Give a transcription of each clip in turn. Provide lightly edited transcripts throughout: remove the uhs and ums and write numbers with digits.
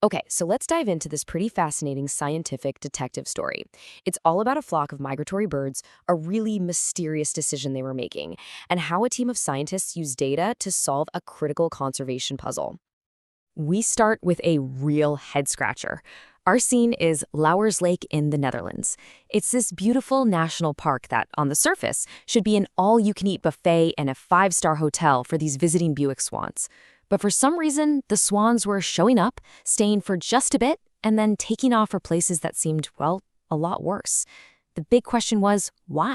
Okay, so let's dive into this pretty fascinating scientific detective story. It's all about a flock of migratory birds, a really mysterious decision they were making, and how a team of scientists used data to solve a critical conservation puzzle. We start with a real head scratcher. Our scene is Lauwers Lake in the Netherlands. It's this beautiful national park that, on the surface, should be an all-you-can-eat buffet and a five-star hotel for these visiting Bewick swans. But for some reason, the swans were showing up, staying for just a bit, and then taking off for places that seemed, well, a lot worse. The big question was, why?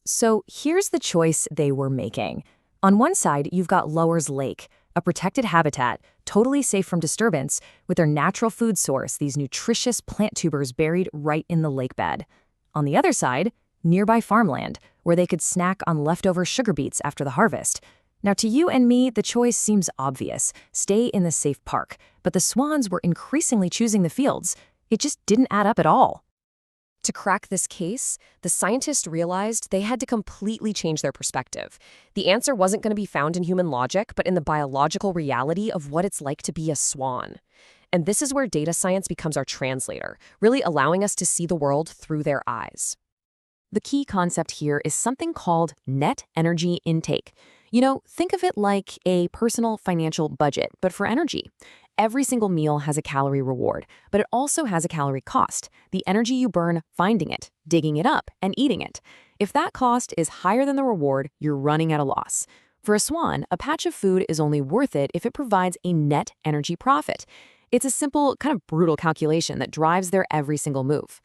So here's the choice they were making. On one side, you've got Lauwers Lake, a protected habitat, totally safe from disturbance, with their natural food source, these nutritious plant tubers buried right in the lake bed. On the other side, nearby farmland, where they could snack on leftover sugar beets after the harvest. Now, to you and me, the choice seems obvious. Stay in the safe park. But the swans were increasingly choosing the fields. It just didn't add up at all. To crack this case, the scientists realized they had to completely change their perspective. The answer wasn't going to be found in human logic, but in the biological reality of what it's like to be a swan. And this is where data science becomes our translator, really allowing us to see the world through their eyes. The key concept here is something called net energy intake. Think of it like a personal financial budget, but for energy. Every single meal has a calorie reward, but it also has a calorie cost, the energy you burn finding it, digging it up, and eating it. If that cost is higher than the reward, you're running at a loss. For a swan, a patch of food is only worth it if it provides a net energy profit. It's a simple, kind of brutal calculation that drives their every single move.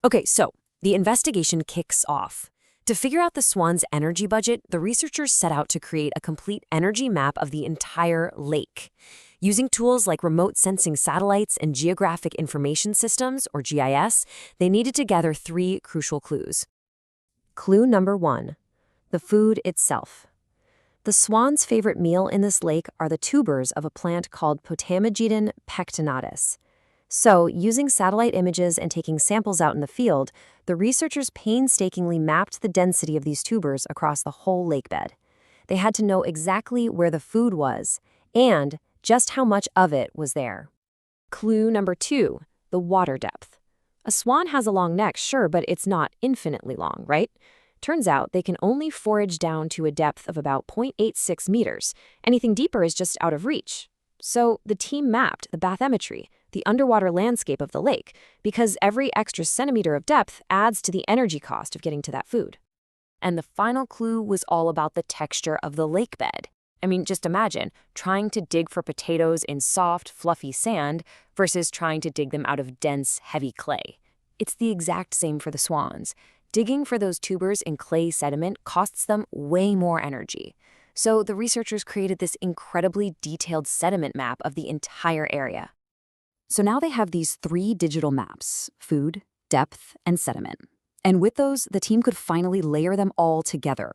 Okay, so the investigation kicks off. To figure out the swan's energy budget, the researchers set out to create a complete energy map of the entire lake. Using tools like remote sensing satellites and geographic information systems, or GIS, they needed to gather three crucial clues. Clue number 1, the food itself. The swan's favorite meal in this lake are the tubers of a plant called Potamogedon pectinatus. So, using satellite images and taking samples out in the field, the researchers painstakingly mapped the density of these tubers across the whole lake bed. They had to know exactly where the food was and just how much of it was there. Clue number 2, the water depth. A swan has a long neck, sure, but it's not infinitely long, right? Turns out they can only forage down to a depth of about 0.86 meters. Anything deeper is just out of reach. So the team mapped the bathymetry, the underwater landscape of the lake, because every extra centimeter of depth adds to the energy cost of getting to that food. And the final clue was all about the texture of the lake bed. Just imagine trying to dig for potatoes in soft, fluffy sand versus trying to dig them out of dense, heavy clay. It's the exact same for the swans. Digging for those tubers in clay sediment costs them way more energy. So the researchers created this incredibly detailed sediment map of the entire area. So now they have these 3 digital maps: food, depth, and sediment. And with those, the team could finally layer them all together.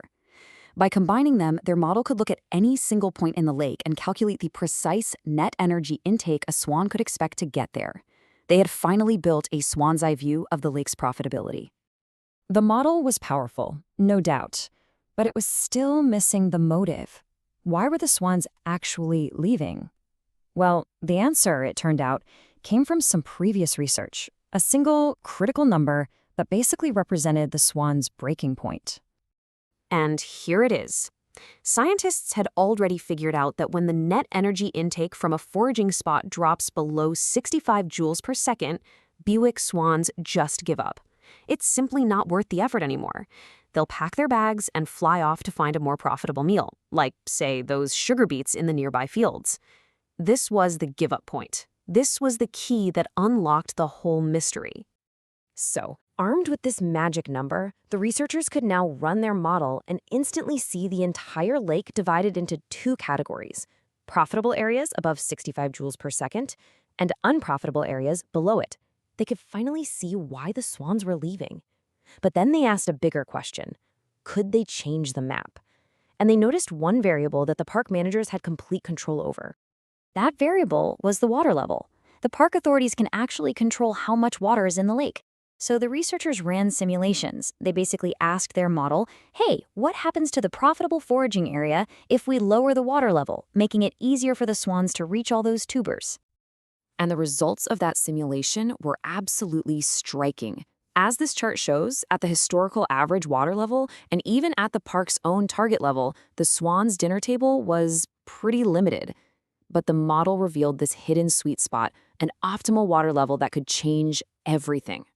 By combining them, their model could look at any single point in the lake and calculate the precise net energy intake a swan could expect to get there. They had finally built a swan's eye view of the lake's profitability. The model was powerful, no doubt, but it was still missing the motive. Why were the swans actually leaving? Well, the answer, it turned out, came from some previous research, a single critical number that basically represented the swan's breaking point. And here it is. Scientists had already figured out that when the net energy intake from a foraging spot drops below 65 joules per second, Bewick swans just give up. It's simply not worth the effort anymore. They'll pack their bags and fly off to find a more profitable meal, like, say, those sugar beets in the nearby fields. This was the give-up point. This was the key that unlocked the whole mystery. So, armed with this magic number, the researchers could now run their model and instantly see the entire lake divided into 2 categories: profitable areas above 65 joules per second and unprofitable areas below it. They could finally see why the swans were leaving. But then they asked a bigger question. Could they change the map? And they noticed one variable that the park managers had complete control over. That variable was the water level. The park authorities can actually control how much water is in the lake. So the researchers ran simulations. They basically asked their model, hey, what happens to the profitable foraging area if we lower the water level, making it easier for the swans to reach all those tubers? And the results of that simulation were absolutely striking. As this chart shows, at the historical average water level, and even at the park's own target level, the Swans' dinner table was pretty limited. But the model revealed this hidden sweet spot, an optimal water level that could change everything.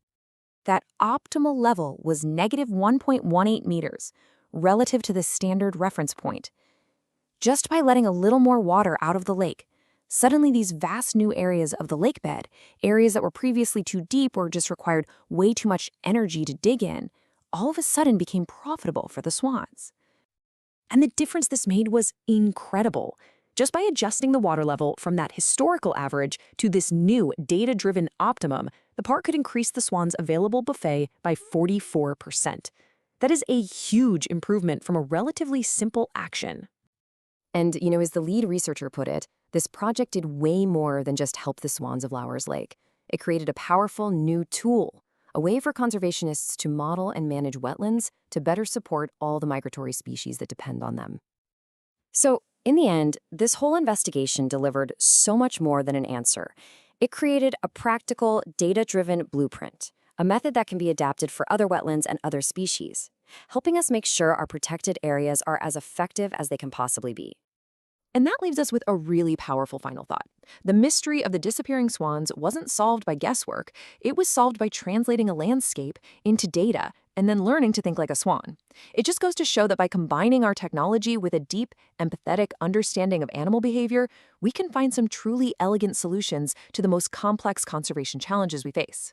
That optimal level was negative 1.18 meters, relative to the standard reference point. Just by letting a little more water out of the lake, suddenly these vast new areas of the lake bed, areas that were previously too deep or just required way too much energy to dig in, all of a sudden became profitable for the swans. And the difference this made was incredible. Just by adjusting the water level from that historical average to this new data-driven optimum, the park could increase the swans' available buffet by 44%. That is a huge improvement from a relatively simple action. And, as the lead researcher put it, this project did way more than just help the swans of Lauwers Lake. It created a powerful new tool, a way for conservationists to model and manage wetlands to better support all the migratory species that depend on them. So, in the end, this whole investigation delivered so much more than an answer. It created a practical, data-driven blueprint, a method that can be adapted for other wetlands and other species, helping us make sure our protected areas are as effective as they can possibly be. And that leaves us with a really powerful final thought. The mystery of the disappearing swans wasn't solved by guesswork. It was solved by translating a landscape into data and then learning to think like a swan. It just goes to show that by combining our technology with a deep, empathetic understanding of animal behavior, we can find some truly elegant solutions to the most complex conservation challenges we face.